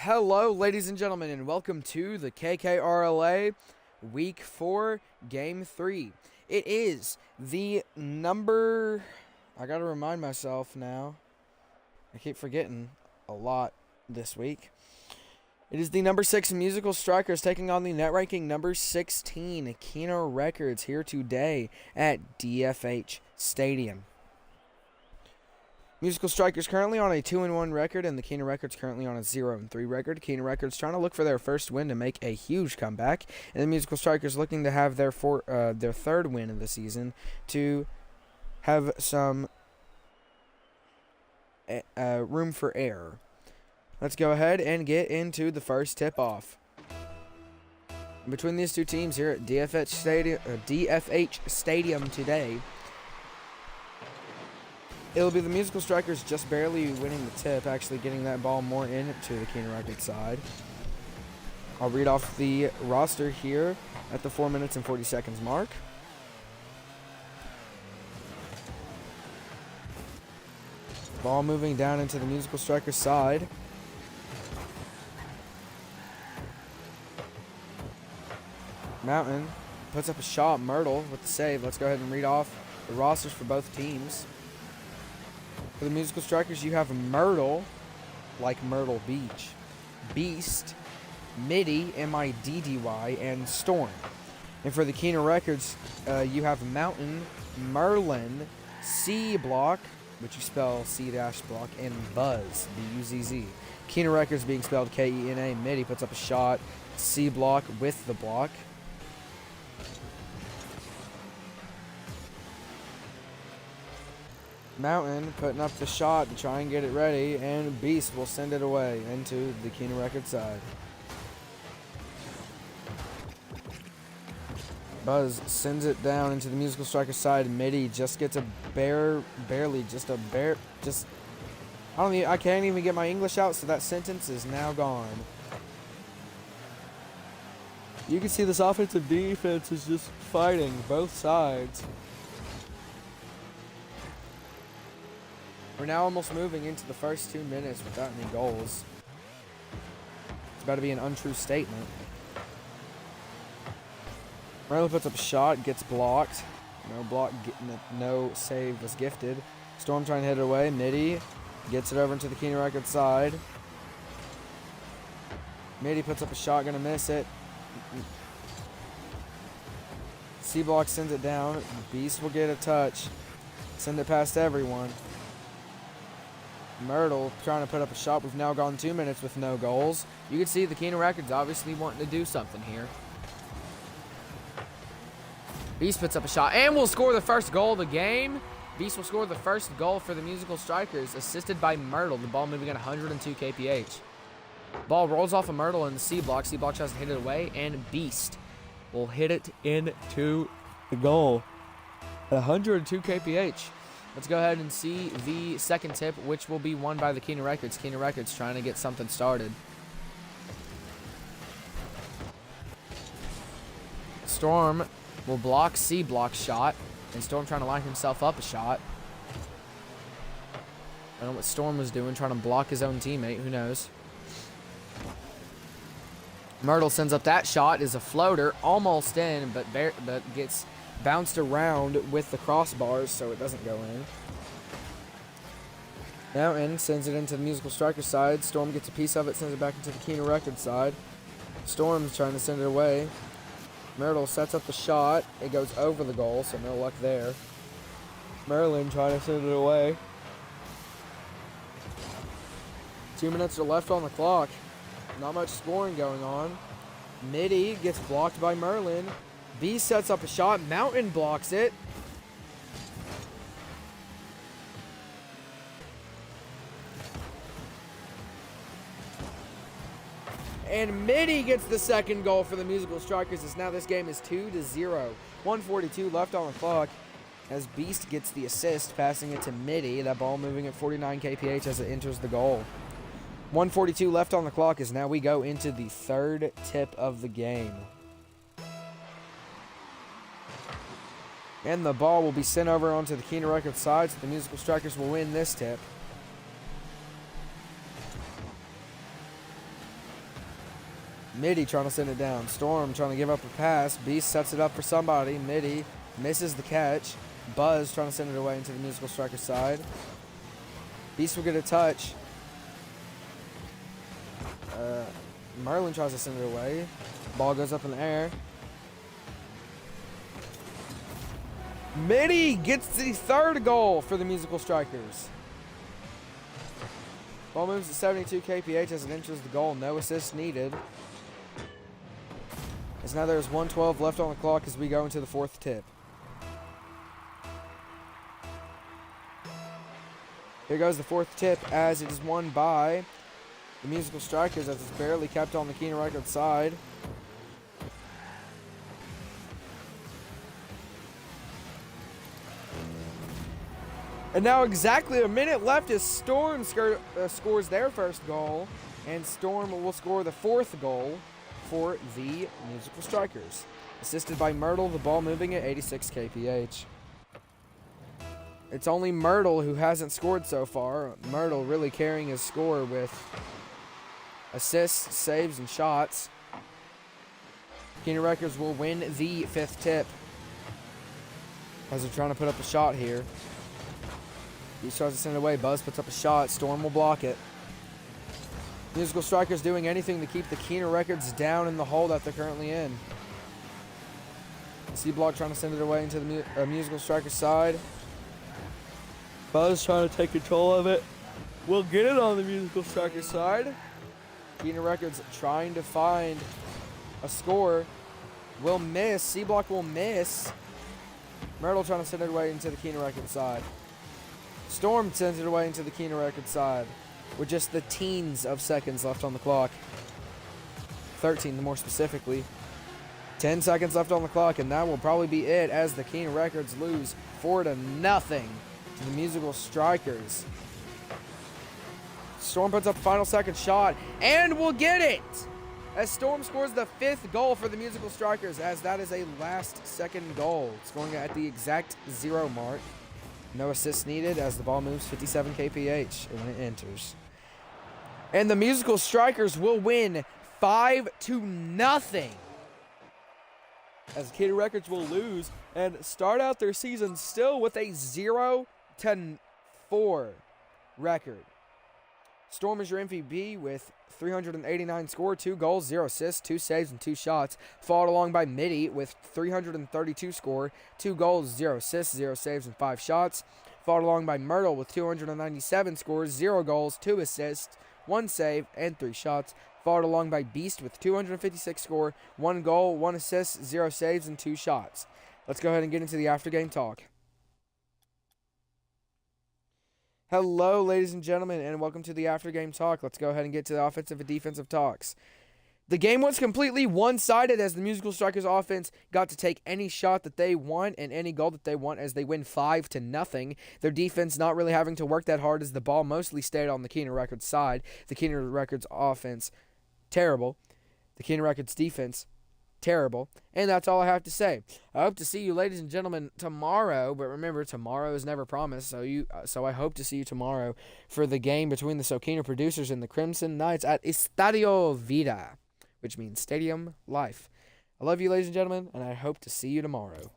Hello, ladies and gentlemen, and welcome to the KKRLA Week 4, Game 3. It is the number... I gotta remind myself now. I keep forgetting a lot this week. It is the number 6 Musical Strikers taking on the net ranking number 16 Kino Records here today at DFH Stadium. Musical Strikers currently on a 2-1 record, and the Kino Records currently on a 0-3 record. Kino Records trying to look for their first win to make a huge comeback, and the Musical Strikers looking to have their third win of the season to have some room for error. Let's go ahead and get into the first tip-off. Between these two teams here at DFH Stadium today, it'll be the Musical Strikers just barely winning the tip, actually getting that ball more into the Kino Records side. I'll read off the roster here at the 4 minutes and 40 seconds mark. Ball moving down into the Musical Strikers side. Mountain puts up a shot. Myrtle with the save. Let's go ahead and read off the rosters for both teams. For the Musical Strikers, you have Myrtle, like Myrtle Beach, Beast, Middy, M-I-D-D-Y, and Storm. And for the Kino Records, you have Mountain, Merlin, C-Block, which you spell C-Block, and Buzz, B-U-Z-Z. Kino Records being spelled K-E-N-A. Middy puts up a shot. C-Block with the block. Mountain putting up the shot to try and get it ready, and Beast will send it away into the Kino Records side. Buzz sends it down into the Musical Strikers side. Middy just gets a I can't even get my English out, so that sentence is now gone. You can see this offensive defense is just fighting both sides. We're now almost moving into the first 2 minutes without any goals. It's about to be an untrue statement. Merlin puts up a shot, gets blocked. No save was gifted. Storm trying to hit it away. Middy gets it over into the Kino Records side. Middy puts up a shot, gonna miss it. C-Block sends it down. Beast will get a touch. Send it past everyone. Myrtle trying to put up a shot. We've now gone 2 minutes with no goals. You can see the Kino Records obviously wanting to do something here. Beast puts up a shot and will score the first goal of the game. Beast will score the first goal for the Musical Strikers, assisted by Myrtle. The ball moving at 102 kph. Ball rolls off of Myrtle in the C-Block. C-Block tries to hit it away, and Beast will hit it into the goal at 102 kph. Let's go ahead and see the second tip, which will be won by the Kino Records. Kino Records trying to get something started. Storm will block C-Block shot, and Storm trying to line himself up a shot. I don't know what Storm was doing, trying to block his own teammate. Who knows? Myrtle sends up that shot. Is a floater, almost in, but gets bounced around with the crossbars, so it doesn't go in. Mountain sends it into the Musical Strikers side. Storm gets a piece of it, sends it back into the Kino Records side. Storm's trying to send it away. Myrtle sets up the shot. It goes over the goal, so no luck there. Merlin trying to send it away. 2 minutes are left on the clock. Not much scoring going on. Middy gets blocked by Merlin. Beast sets up a shot. Mountain blocks it. And Middy gets the second goal for the Musical Strikers, as now this game is 2-0. 1:42 left on the clock as Beast gets the assist, passing it to Middy. That ball moving at 49 kph as it enters the goal. 1:42 left on the clock as now we go into the third tip of the game. And the ball will be sent over onto the Kino Records side, so the Musical Strikers will win this tip. Midi trying to send it down. Storm trying to give up a pass. Beast sets it up for somebody. Midi misses the catch. Buzz trying to send it away into the Musical Striker side. Beast will get a touch. Merlin tries to send it away. Ball goes up in the air. Midi gets the third goal for the Musical Strikers. Ball moves to 72 kph as it enters the goal. No assists needed. As now there's 1:12 left on the clock as we go into the fourth tip. Here goes the fourth tip as it is won by the Musical Strikers as it's barely kept on the Keener Records side. And now exactly a minute left as Storm scores their first goal. And Storm will score the fourth goal for the Musical Strikers. Assisted by Myrtle, the ball moving at 86 kph. It's only Myrtle who hasn't scored so far. Myrtle really carrying his score with assists, saves, and shots. Keener Records will win the fifth tip as they're trying to put up a shot here. He tries to send it away. Buzz puts up a shot. Storm will block it. Musical Strikers doing anything to keep the Keener Records down in the hole that they're currently in. C-Block trying to send it away into the Musical Strikers side. Buzz trying to take control of it. We'll get it on the Musical Strikers side. Keener Records trying to find a score. Will miss. C-Block will miss. Myrtle trying to send it away into the Keener Records side. Storm sends it away into the Keener Records side with just the teens of seconds left on the clock. 13 more specifically. 10 seconds left on the clock, and that will probably be it as the Keener Records lose 4-0 to the Musical Strikers. Storm puts up final second shot and will get it as Storm scores the fifth goal for the Musical Strikers, as that is a last second goal, scoring at the exact 0 mark. No assists needed as the ball moves 57 kph when it enters. And the Musical Strikers will win 5-0 as Keener Records will lose and start out their season still with a 0-4 record. Storm is your MVP with 389 score, 2 goals, 0 assists, 2 saves, and 2 shots. Followed along by Midi with 332 score, 2 goals, 0 assists, 0 saves, and 5 shots. Followed along by Myrtle with 297 scores, 0 goals, 2 assists, 1 save, and 3 shots. Followed along by Beast with 256 score, 1 goal, 1 assist, 0 saves, and 2 shots. Let's go ahead and get into the after-game talk. Hello, ladies and gentlemen, and welcome to the after-game talk. Let's go ahead and get to the offensive and defensive talks. The game was completely one-sided as the Musical Strikers offense got to take any shot that they want and any goal that they want as they win 5-0. Their defense not really having to work that hard as the ball mostly stayed on the Keener Records side. The Keener Records offense, terrible. The Keener Records defense, terrible. And that's all I have to say. I hope to see you, ladies and gentlemen, tomorrow. But remember, tomorrow is never promised. So I hope to see you tomorrow for the game between the Sokeener Producers and the Crimson Knights at Estadio Vida, which means Stadium Life. I love you, ladies and gentlemen, and I hope to see you tomorrow.